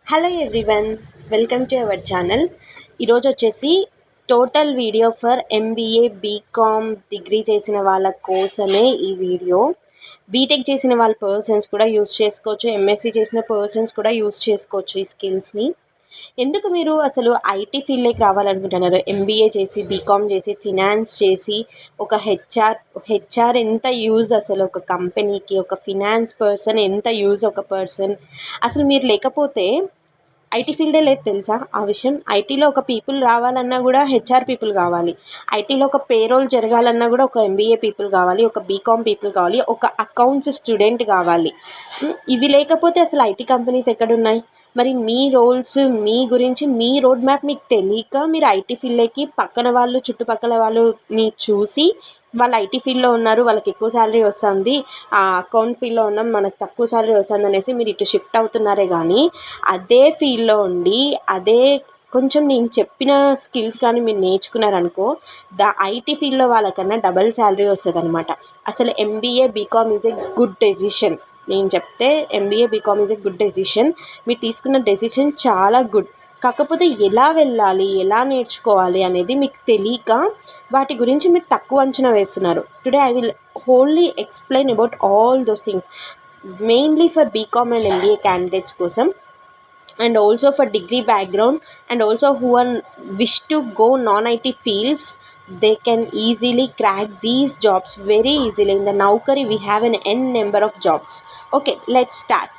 Hello everyone, welcome to our channel. ఈరోజు వచ్చేసి total video for MBA BCom degree చేసిన వాళ్ళ కోసమే ఈ వీడియో. బీటెక్ చేసిన వాళ్ళ పర్సన్స్ కూడా యూస్ చేసుకోవచ్చు, ఎంఎస్సీ చేసిన పర్సన్స్ కూడా యూస్ చేసుకోవచ్చు ఈ స్కిల్స్ని. ఎందుకు మీరు అసలు ఐటీ ఫీల్డ్లోకి రావాలనుకుంటున్నారు? ఎంబీఏ చేసి, బీకామ్ చేసి, ఫినాన్స్ చేసి, ఒక హెచ్ఆర్ ఎంత యూజ్ అసలు ఒక కంపెనీకి? ఒక ఫినాన్స్ పర్సన్ ఎంత యూజ్ ఒక పర్సన్? అసలు మీరు లేకపోతే ఐటీ ఫీల్డే లేదు తెలుసా ఆ విషయం. ఐటీలో ఒక పీపుల్ రావాలన్నా కూడా హెచ్ఆర్ పీపుల్ కావాలి. ఐటీలో ఒక పేరోల్ జరగాలన్నా కూడా ఒక ఎంబీఏ పీపుల్ కావాలి, ఒక బీకామ్ పీపుల్ కావాలి, ఒక అకౌంట్స్ స్టూడెంట్ కావాలి. ఇవి లేకపోతే అసలు ఐటీ కంపెనీస్ ఎక్కడున్నాయి? మరి మీ రోల్స్, మీ గురించి, మీ రోడ్ మ్యాప్ మీకు తెలియక మీరు ఐటీ ఫీల్డ్లోకి పక్కన వాళ్ళు, చుట్టుపక్కల వాళ్ళని చూసి వాళ్ళు ఐటీ ఫీల్డ్లో ఉన్నారు, వాళ్ళకి ఎక్కువ శాలరీ వస్తుంది, ఆ అకౌంట్ ఫీల్డ్లో ఉన్నాం, మనకు తక్కువ శాలరీ వస్తుంది అనేసి మీరు ఇటు షిఫ్ట్ అవుతున్నారే కానీ అదే ఫీల్డ్లో ఉండి అదే కొంచెం నేను చెప్పిన స్కిల్స్ కానీ మీరు నేర్చుకున్నారనుకో, ఐటీ ఫీల్డ్లో వాళ్ళకన్నా డబల్ శాలరీ వస్తుంది అనమాట. అసలు MBA BCom is a good decision. నేను చెప్తే MBA BCom is a good decision. మీరు తీసుకున్న డెసిషన్ చాలా గుడ్. కాకపోతే ఎలా వెళ్ళాలి, ఎలా నేర్చుకోవాలి అనేది మీకు తెలియక వాటి గురించి మీరు తక్కువ అంచనా వేస్తున్నారు. Today I will wholly explain about all those things, mainly for BCom and MBA candidates కోసం, and also for degree background, and also who are wish to go non-IT fields. They can easily crack these jobs very easily. In the Naukari we have an n number of jobs. Okay, let's start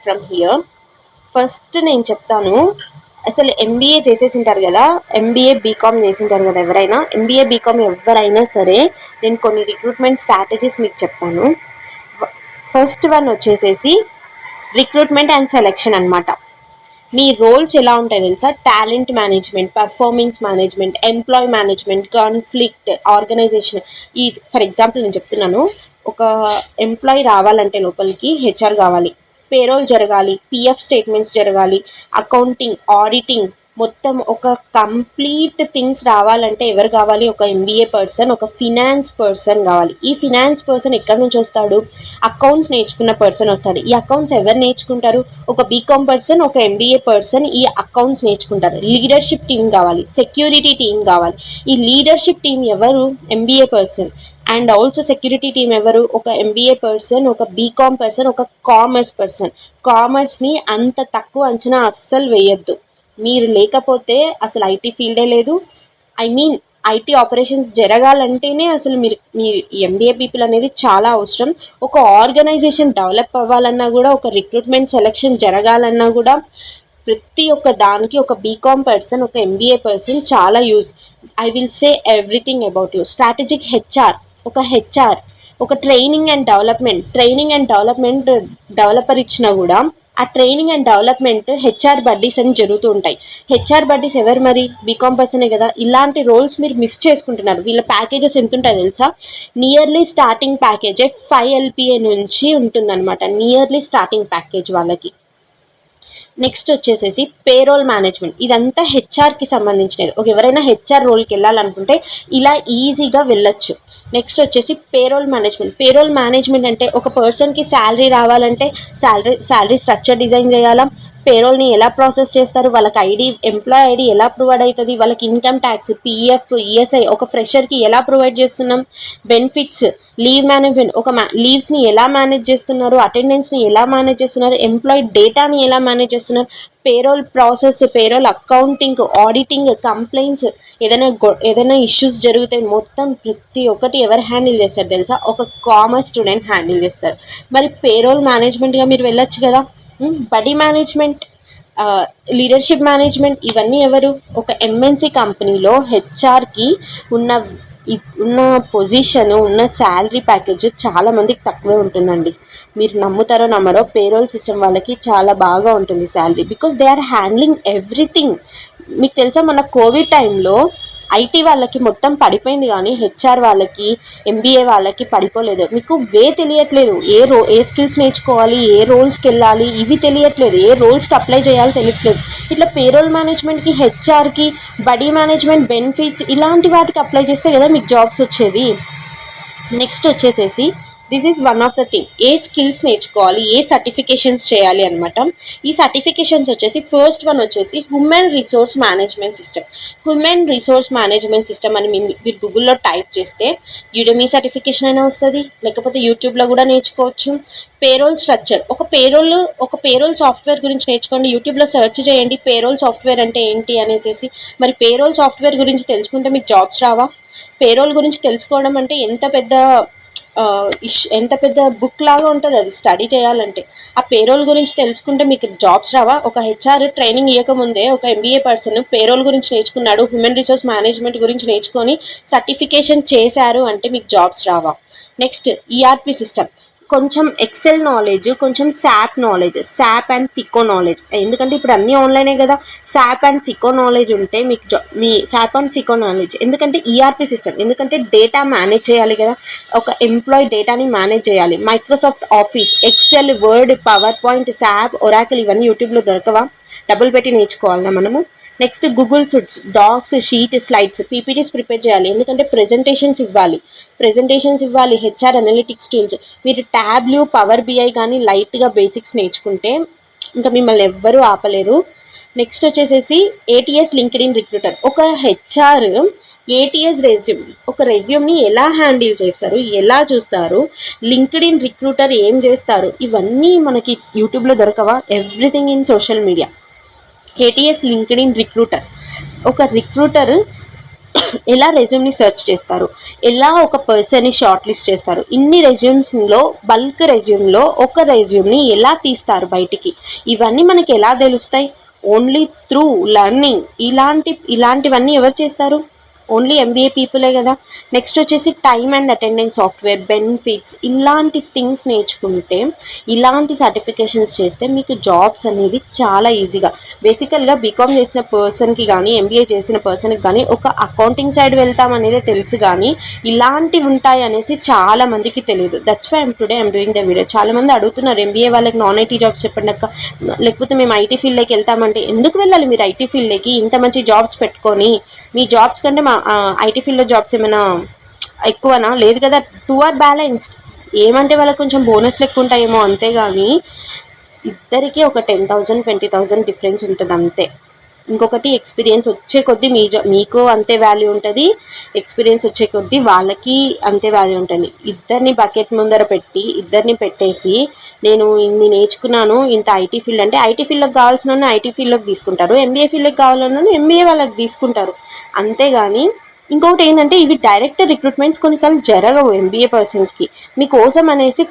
from here. First నేను చెప్తాను, అసలు MBA చేసేసి ఉంటారు కదా, MBA BCom చేసి ఉంటారు కదా ఎవరైనా, ఎంబీఏ బీకామ్ ఎవరైనా సరే నేను కొన్ని రిక్రూట్మెంట్ స్ట్రాటజీస్ మీకు చెప్తాను. ఫస్ట్ వన్ వచ్చేసేసి రిక్రూట్మెంట్ అండ్ సెలెక్షన్ అనమాట. మీ రోల్స్ ఎలా ఉంటాయి తెలుసా? Talent management, performance management, employee management, conflict, organisation. ఈ ఫర్ ఎగ్జాంపుల్ నేను చెప్తున్నాను, ఒక ఎంప్లాయ్ రావాలంటే లోపలికి హెచ్ఆర్ కావాలి, పేరోల్ జరగాలి, పిఎఫ్ స్టేట్మెంట్స్ జరగాలి, అకౌంటింగ్, ఆడిటింగ్, మొత్తం ఒక కంప్లీట్ థింగ్స్ రావాలంటే ఎవరు కావాలి? ఒక ఎంబీఏ పర్సన్, ఒక ఫినాన్స్ పర్సన్ కావాలి. ఈ ఫినాన్స్ పర్సన్ ఎక్కడి నుంచి వస్తాడు? అకౌంట్స్ నేర్చుకున్న పర్సన్ వస్తాడు. ఈ అకౌంట్స్ ఎవరు నేర్చుకుంటారు? ఒక బీకామ్ పర్సన్, ఒక ఎంబీఏ పర్సన్ ఈ అకౌంట్స్ నేర్చుకుంటారు. లీడర్షిప్ టీం కావాలి, సెక్యూరిటీ టీం కావాలి. ఈ లీడర్షిప్ టీం ఎవరు? MBA person. And also security team ఎవరు? ఒక ఎంబీఏ పర్సన్, ఒక బీకామ్ పర్సన్, ఒక కామర్స్ పర్సన్. కామర్స్ని అంత తక్కువ అంచనా అస్సలు వేయద్దు. మీరు లేకపోతే అసలు ఐటీ ఫీల్డే లేదు. ఐ మీన్ ఐటీ ఆపరేషన్స్ జరగాలంటేనే అసలు మీ ఎంబీఏ పీపుల్ అనేది చాలా అవసరం. ఒక ఆర్గనైజేషన్ డెవలప్ అవ్వాలన్నా కూడా, ఒక రిక్రూట్మెంట్ సెలెక్షన్ జరగాలన్నా కూడా ప్రతి ఒక్క దానికి ఒక బీకామ్ పర్సన్, ఒక ఎంబీఏ పర్సన్ చాలా use. I will say everything about you. Strategic HR, ఒక హెచ్ఆర్, ఒక ట్రైనింగ్ అండ్ డెవలప్మెంట్ డెవలపర్ ఇచ్చినా కూడా ఆ training and development HR buddies అని జరుగుతూ ఉంటాయి. హెచ్ఆర్ బడ్డీస్ ఎవరు? మరి బీకామ్ పర్సనే కదా. ఇలాంటి రోల్స్ మీరు మిస్ చేసుకుంటున్నారు. వీళ్ళ ప్యాకేజెస్ ఎంత ఉంటాయి తెలుసా? నియర్లీ స్టార్టింగ్ ప్యాకేజే 5 LPA నుంచి ఉంటుందన్నమాట. నియర్లీ స్టార్టింగ్ ప్యాకేజ్ వాళ్ళకి. నెక్స్ట్ వచ్చేసేసి పేరోల్ మేనేజ్మెంట్. ఇదంతా హెచ్ఆర్కి సంబంధించినది. ఒక ఎవరైనా హెచ్ఆర్ రోల్కి వెళ్ళాలనుకుంటే ఇలా ఈజీగా వెళ్ళొచ్చు. నెక్స్ట్ వచ్చేసి పేరోల్ మేనేజ్మెంట్ అంటే ఒక పర్సన్కి శాలరీ రావాలంటే శాలరీ స్ట్రక్చర్ డిజైన్ చేయాలా, పేరోల్ని ఎలా ప్రాసెస్ చేస్తారు, వాళ్ళకి ఎంప్లాయ్ ఐడి ఎలా ప్రొవైడ్ అవుతుంది, వాళ్ళకి ఇన్కమ్ ట్యాక్స్, పిఎఫ్, ఈఎస్ఐ ఒక ఫ్రెషర్కి ఎలా ప్రొవైడ్ చేస్తున్నాం, బెనిఫిట్స్, లీవ్ మేనేజ్మెంట్, లీవ్స్ని ఎలా మేనేజ్ చేస్తున్నారు, అటెండెన్స్ని ఎలా మేనేజ్ చేస్తున్నారు, ఎంప్లాయీ డేటాని ఎలా మేనేజ్ చేస్తున్నారు, payroll process, payroll accounting, auditing, complaints, ఏదైనా ఇష్యూస్ జరిగితే మొత్తం ప్రతి ఒక్కటి ఎవరు హ్యాండిల్ చేస్తారు తెలుసా? ఒక కామర్స్ స్టూడెంట్ హ్యాండిల్ చేస్తారు. మరి పేరోల్ మేనేజ్మెంట్గా మీరు వెళ్ళొచ్చు కదా. బడీ మేనేజ్మెంట్, లీడర్షిప్ మేనేజ్మెంట్, ఇవన్నీ ఎవరు? ఒక ఎంఎన్సీ కంపెనీలో హెచ్ఆర్కి ఉన్న పొజిషన్, ఉన్న శాలరీ ప్యాకేజ్ చాలా మందికి తక్కువే ఉంటుందండి. మీరు నమ్ముతారో నమ్మరో, పేరోల్ సిస్టమ్ వాళ్ళకి చాలా బాగా ఉంటుంది salary, because they are handling everything. మీకు తెలుసా, మన కోవిడ్ టైంలో ఐటీ వాళ్ళకి మొత్తం పడిపోయింది కానీ హెచ్ఆర్ వాళ్ళకి, ఎంబీఏ వాళ్ళకి పడిపోలేదు. మీకు తెలియట్లేదు, ఏ స్కిల్స్ నేర్చుకోవాలి, ఏ రోల్స్కి వెళ్ళాలి, ఇవి తెలియట్లేదు, ఏ రోల్స్కి అప్లై చేయాలో తెలియట్లేదు. ఇట్లా పేరోల్ మేనేజ్మెంట్కి, హెచ్ఆర్కి, బడీ మేనేజ్మెంట్, బెనిఫిట్స్ ఇలాంటి వాటికి అప్లై చేస్తే కదా మీకు జాబ్స్ వచ్చేది. నెక్స్ట్ వచ్చేసేసి this is one of the thing. A skills నేర్చుకోవాలి, ఏ సర్టిఫికేషన్స్ చేయాలి అనమాట. ఈ సర్టిఫికేషన్స్ వచ్చేసి ఫస్ట్ వన్ వచ్చేసి human resource management system. Human resource management system అని మీరు గూగుల్లో టైప్ చేస్తే యుడెమీ సర్టిఫికేషన్ అయినా వస్తుంది, లేకపోతే యూట్యూబ్లో కూడా నేర్చుకోవచ్చు. పేరోల్ స్ట్రక్చర్, ఒక పేరోల్ సాఫ్ట్వేర్ గురించి నేర్చుకోండి. యూట్యూబ్లో సెర్చ్ చేయండి పేరోల్ సాఫ్ట్వేర్ అంటే ఏంటి అనేసి. మరి పేరోల్ సాఫ్ట్వేర్ గురించి తెలుసుకుంటే మీకు జాబ్స్ రావా? పేరోల్ గురించి తెలుసుకోవడం అంటే ఎంత పెద్ద బుక్ లాగా ఉంటుంది అది స్టడీ చేయాలంటే. ఆ పేరోల్ గురించి తెలుసుకుంటే మీకు జాబ్స్ రావా? ఒక హెచ్ఆర్ ట్రైనింగ్ ఇవ్వకముందే ఒక ఎంబీఏ పర్సన్ పేరోల్ గురించి నేర్చుకున్నాడు, హ్యూమన్ రిసోర్స్ మేనేజ్మెంట్ గురించి నేర్చుకొని సర్టిఫికేషన్ చేశారు అంటే మీకు జాబ్స్ రావా? నెక్స్ట్ ఈఆర్పి సిస్టమ్, కొంచెం ఎక్సెల్ నాలెడ్జ్, కొంచెం SAP knowledge, SAP and FICO knowledge. ఎందుకంటే ఇప్పుడు అన్నీ ఆన్లైనే కదా. శాప్ అండ్ ఫికో నాలెడ్జ్ ఉంటే మీకు మీ శాప్ అండ్ ఫికో నాలెడ్జ్, ఎందుకంటే ఈఆర్పి సిస్టమ్, ఎందుకంటే డేటా మేనేజ్ చేయాలి కదా, ఒక ఎంప్లాయీ డేటాని మేనేజ్ చేయాలి. Microsoft Office, Excel, Word, PowerPoint, SAP, Oracle ఇవన్నీ యూట్యూబ్లో దొరకవా? డబ్బులు పెట్టి నేర్చుకోవాలన్నా మనము. Next Google suits, docs, sheet, slides, PPTs prepare చేయాలి. ఎందుకంటే ప్రెజెంటేషన్స్ ఇవ్వాలి. హెచ్ఆర్ అనలిటిక్స్ టూల్స్, మీరు ట్యాబ్లు, పవర్ బిఐ కానీ లైట్గా బేసిక్స్ నేర్చుకుంటే ఇంకా మిమ్మల్ని ఎవ్వరూ ఆపలేరు. నెక్స్ట్ వచ్చేసేసి ఏటీఎస్ లింక్డ్ఇన్ రిక్రూటర్. ఒక హెచ్ఆర్ ఏటీఎస్ రెజ్యూమ్ని ఎలా హ్యాండిల్ చేస్తారు, ఎలా చూస్తారు, లింక్డ్ఇన్ రిక్రూటర్ ఏం చేస్తారు, ఇవన్నీ మనకి యూట్యూబ్లో దొరకవా? Everything in social media. ATS LinkedIn recruiter, ఒక రిక్రూటర్ ఎలా రెజ్యూమ్ని సెర్చ్ చేస్తారు, ఎలా ఒక పర్సన్ని షార్ట్ లిస్ట్ చేస్తారు, ఇన్ని రెజ్యూమ్స్లో బల్క్ రెజ్యూమ్లో ఒక రెజ్యూమ్ని ఎలా తీస్తారు బయటికి, ఇవన్నీ మనకి ఎలా తెలుస్తాయి? Only through learning. ఇలాంటివన్నీ ఎవరు చేస్తారు? ఓన్లీ ఎంబీఏ పీపులే కదా. నెక్స్ట్ వచ్చేసి time and attendance software, benefits, ఇలాంటి థింగ్స్ నేర్చుకుంటే, ఇలాంటి సర్టిఫికేషన్స్ చేస్తే మీకు జాబ్స్ అనేది చాలా ఈజీగా. బేసికల్గా బీకామ్ చేసిన పర్సన్కి కానీ ఎంబీఏ చేసిన పర్సన్కి కానీ ఒక అకౌంటింగ్ సైడ్ వెళ్తాం అనేది తెలుసు, కానీ ఇలాంటివి ఉంటాయి అనేసి చాలా మందికి తెలియదు. That's why today I'm doing the video. చాలామంది అడుగుతున్నారు ఎంబీఏ వాళ్ళకి నాన్ ఐటీ జాబ్స్ చెప్పండి అక్క, లేకపోతే మేము ఐటీ ఫీల్డ్లోకి వెళ్తామంటే. ఎందుకు వెళ్ళాలి మీరు ఐటీ ఫీల్డ్లోకి? ఇంత మంచి జాబ్స్ పెట్టుకొని మీ జాబ్స్ కంటే ఐటీ ఫీల్డ్లో జాబ్స్ ఏమైనా ఎక్కువనా? లేదు కదా. 2 are బ్యాలెన్స్డ్. ఏమంటే వాళ్ళకి కొంచెం బోనస్ లెక్క ఉంటాయేమో, అంతేగాని ఇద్దరికి ఒక 10,000 20,000 డిఫరెన్స్ ఉంటుంది అంతే. ఇంకొకటి ఎక్స్పీరియన్స్ వచ్చే కొద్దీ మీకు అంతే వాల్యూ ఉంటుంది, ఎక్స్పీరియన్స్ వచ్చే కొద్దీ వాళ్ళకి అంతే వాల్యూ ఉంటుంది. ఇద్దరిని బకెట్ ముందర పెట్టి ఇద్దరిని పెట్టేసి నేను ఇన్ని నేర్చుకున్నాను ఇంత ఐటీ ఫీల్డ్ అంటే ఐటీ ఫీల్డ్కి కావాల్సిన ఐటీ ఫీల్డ్లోకి తీసుకుంటారు, ఎంబీఏ ఫీల్డ్కి కావాలన్నా ఎంబీఏ వాళ్ళకి తీసుకుంటారు. అంతేగాని ఇంకొకటి ఏంటంటే ఇవి డైరెక్ట్ రిక్రూట్మెంట్స్ కొన్నిసార్లు జరగవు ఎంబీఏ పర్సన్స్కి. మీకోసం అనేసి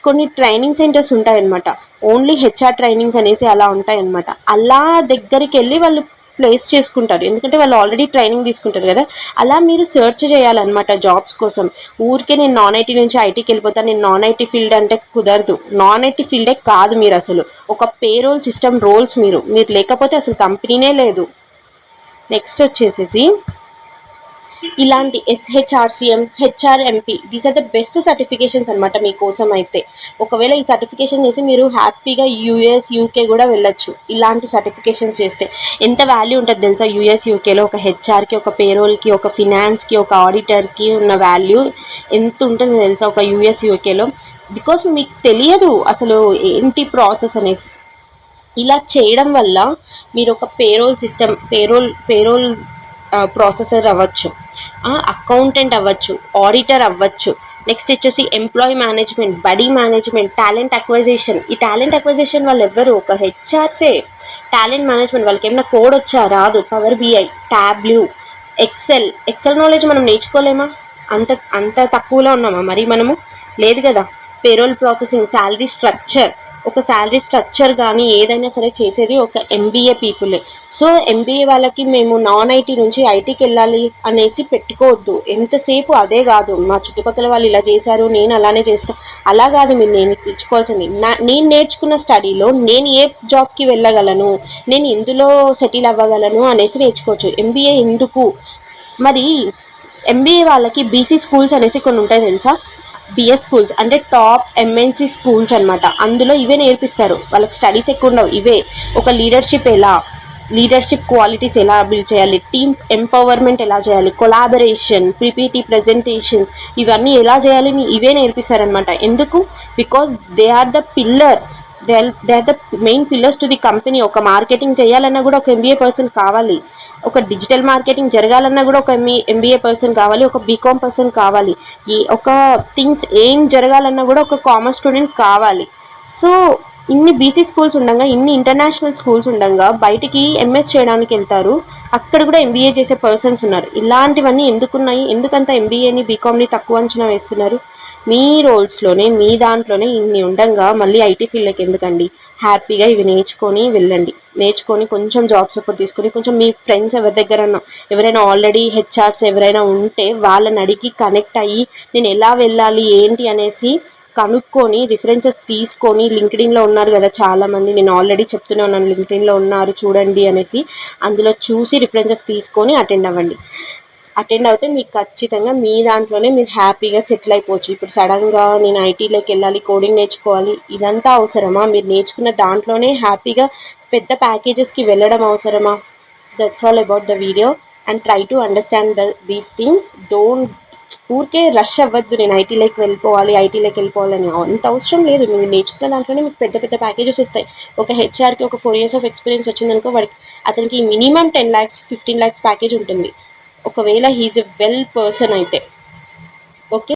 కొన్ని ట్రైనింగ్ సెంటర్స్ ఉంటాయన్నమాట, ఓన్లీ హెచ్ఆర్ ట్రైనింగ్స్ అనేసి అలా ఉంటాయన్నమాట. అలా దగ్గరికి వెళ్ళి వాళ్ళు ప్లేస్ చేసుకుంటారు, ఎందుకంటే వాళ్ళు ఆల్రెడీ ట్రైనింగ్ తీసుకుంటారు కదా. అలా మీరు సెర్చ్ చేయాలన్నమాట జాబ్స్ కోసం. ఊరికే నేను నాన్ ఐటీ నుంచి ఐటీకి వెళ్ళిపోతాను, నేను నాన్ ఐటీ ఫీల్డ్ అంటే కుదరదు. నాన్ ఐటీ ఫీల్డే కాదు మీరు, అసలు ఒక పేరోల్ సిస్టమ్ రోల్స్ మీరు లేకపోతే అసలు కంపెనీనే లేదు. నెక్స్ట్ వచ్చేసేసి ఇలాంటి SHRCM, HRMP, these are the best certifications అనమాట మీకోసం. అయితే ఒకవేళ ఈ సర్టిఫికేషన్ చేసి మీరు హ్యాపీగా యూఎస్ యూకే కూడా వెళ్ళొచ్చు. ఇలాంటి సర్టిఫికేషన్స్ చేస్తే ఎంత వాల్యూ ఉంటుంది తెలుసా? యూఎస్ యూకేలో ఒక హెచ్ఆర్కి, ఒక పేరోల్కి, ఒక ఫినాన్స్కి, ఒక ఆడిటర్కి ఉన్న వాల్యూ ఎంత ఉంటుందో తెలుసా ఒక యూఎస్ యూకేలో? బికాస్ మీకు తెలియదు అసలు ఏంటి ప్రాసెస్ అనేసి. ఇలా చేయడం వల్ల మీరు ఒక పేరోల్ సిస్టమ్, పేరోల్ ప్రాసెసర్ అవ్వచ్చు, అకౌంటెంట్ అవ్వచ్చు, ఆడిటర్ అవ్వచ్చు. నెక్స్ట్ వచ్చేసి employee management, buddy management, talent acquisition. ఈ టాలెంట్ అక్వైజేషన్ వాళ్ళు ఎవ్వరు? ఒక హెచ్ఆర్సే. టాలెంట్ మేనేజ్మెంట్ వాళ్ళకి ఏమైనా కోడ్ వచ్చా? రాదు. పవర్ బిఐ, ట్యాబ్లు, ఎక్సెల్ నాలెడ్జ్ మనం నేర్చుకోలేమా? అంత తక్కువలో ఉన్నామా మరి మనము? లేదు కదా. పేరోల్ ప్రాసెసింగ్, శాలరీ స్ట్రక్చర్, ఒక శాలరీ స్ట్రక్చర్ కానీ ఏదైనా సరే చేసేది ఒక ఎంబీఏ పీపులే. సో ఎంబీఏ వాళ్ళకి మేము నాన్ ఐటీ నుంచి ఐటీకి వెళ్ళాలి అనేసి పెట్టుకోవద్దు. ఎంతసేపు అదే కాదు, మా చుట్టుపక్కల వాళ్ళు ఇలా చేశారు నేను అలానే చేస్తాను, అలా కాదు మీరు నేర్చుకోవాల్సింది. నేను నేర్చుకున్న స్టడీలో నేను ఏ జాబ్కి వెళ్ళగలను, నేను ఇందులో సెటిల్ అవ్వగలను అనేసి నేర్చుకోవచ్చు. ఎంబీఏ ఎందుకు మరి? ఎంబీఏ వాళ్ళకి బీసీ స్కూల్స్ అనేసి కొన్ని ఉంటాయి తెలుసా? బిఎస్ స్కూల్స్ అంటే టాప్ ఎంఎన్సీ స్కూల్స్ అనమాట. అందులో ఇవే నేర్పిస్తారు. వాళ్ళకి స్టడీస్ ఎక్కువ ఉండవు, ఇవే. ఒక లీడర్షిప్ ఎలా, లీడర్షిప్ క్వాలిటీస్ ఎలా బిల్డ్ చేయాలి, టీమ్ ఎంపవర్మెంట్ ఎలా చేయాలి, కొలాబరేషన్, పీపీటీ ప్రజెంటేషన్స్ ఇవన్నీ ఎలా చేయాలి ఇవే నేర్పిస్తారనమాట. ఎందుకు? Because they are the pillars, they are the main pillars to the company. ఒక మార్కెటింగ్ చేయాలన్నా కూడా ఒక ఎంబీఏ పర్సన్ కావాలి, ఒక డిజిటల్ మార్కెటింగ్ జరగాలన్నా కూడా ఒక ఎంబీఏ పర్సన్ కావాలి, ఒక బీకామ్ పర్సన్ కావాలి, ఒక థింగ్స్ ఏం జరగాలన్నా కూడా ఒక కామర్స్ స్టూడెంట్ కావాలి. సో ఇన్ని బీసీ స్కూల్స్ ఉండగా, ఇన్ని ఇంటర్నేషనల్ స్కూల్స్ ఉండగా బయటికి ఎంఎస్ చేయడానికి వెళ్తారు, అక్కడ కూడా ఎంబీఏ చేసే పర్సన్స్ ఉన్నారు. ఇలాంటివన్నీ ఎందుకున్నాయి? ఎందుకంత ఎంబీఏని బీకామ్ని తక్కువ అంచనా వేస్తున్నారు? మీ రోల్స్లోనే మీ దాంట్లోనే ఇన్ని ఉండగా మళ్ళీ ఐటీ ఫీల్డ్కి ఎందుకండి? హ్యాపీగా ఇవి నేర్చుకొని వెళ్ళండి. నేర్చుకొని కొంచెం జాబ్ సపోర్ట్ తీసుకొని, కొంచెం మీ ఫ్రెండ్స్ ఎవరైనా ఆల్రెడీ హెచ్ఆర్స్ ఎవరైనా ఉంటే వాళ్ళని అడిగి కనెక్ట్ అయ్యి నేను ఎలా వెళ్ళాలి ఏంటి అనేసి కనుక్కొని రిఫరెన్సెస్ తీసుకొని, లింక్డ్ఇన్లో ఉన్నారు కదా చాలామంది, నేను ఆల్రెడీ చెప్తూనే ఉన్నాను లింక్డ్ఇన్లో ఉన్నారు చూడండి అనేసి, అందులో చూసి రిఫరెన్సెస్ తీసుకొని అటెండ్ అవ్వండి. అటెండ్ అవుతే మీకు ఖచ్చితంగా మీ దాంట్లోనే మీరు హ్యాపీగా సెటిల్ అయిపోవచ్చు. ఇప్పుడు సడన్గా నేను ఐటీలోకి వెళ్ళాలి, కోడింగ్ నేర్చుకోవాలి, ఇదంతా అవసరమా? మీరు నేర్చుకున్న దాంట్లోనే హ్యాపీగా పెద్ద ప్యాకేజెస్కి వెళ్ళడం అవసరమా? That's all about the video and try to understand these things. Don't ఊరికే రష్ అవ్వద్దు, నేను ఐటీలోకి వెళ్ళిపోవాలని. అంత అవసరం లేదు. మీరు నేర్చుకున్న దాంట్లోనే మీకు పెద్ద పెద్ద ప్యాకేజెస్ వస్తాయి. ఒక హెచ్ఆర్కి ఒక 4 years ఆఫ్ ఎక్స్పీరియన్స్ వచ్చిందనుకో, అతనికి మినిమం 10 lakhs 15 lakhs ప్యాకేజ్ ఉంటుంది, ఒకవేళ హీఈస్ ఎ వెల్ పర్సన్ అయితే. ఓకే.